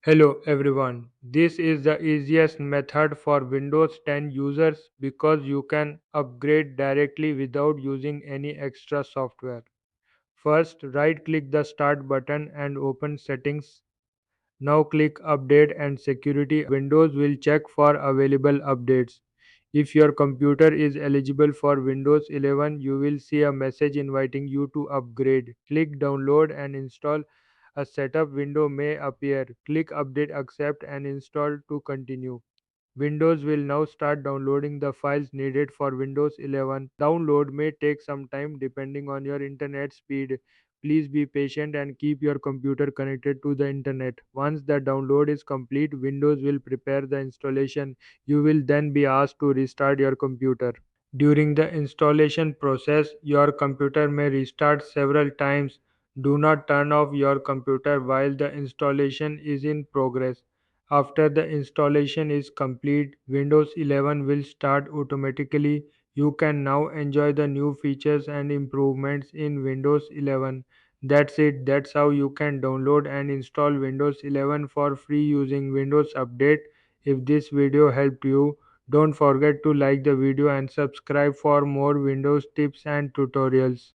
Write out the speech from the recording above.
Hello everyone. This is the easiest method for Windows 10 users because you can upgrade directly without using any extra software. First, right click the Start button and open Settings. Now click Update and Security. Windows will check for available updates. If your computer is eligible for Windows 11, you will see a message inviting you to upgrade. Click Download and install. A setup window may appear. Click Update Accept and Install to continue. Windows will now start downloading the files needed for Windows 11. Download may take some time depending on your internet speed. Please be patient and keep your computer connected to the internet. Once the download is complete, Windows will prepare the installation. You will then be asked to restart your computer. During the installation process, your computer may restart several times. Do not turn off your computer while the installation is in progress. After the installation is complete, Windows 11 will start automatically. You can now enjoy the new features and improvements in Windows 11. That's it. That's how you can download and install Windows 11 for free using Windows Update. If this video helped you, don't forget to like the video and subscribe for more Windows tips and tutorials.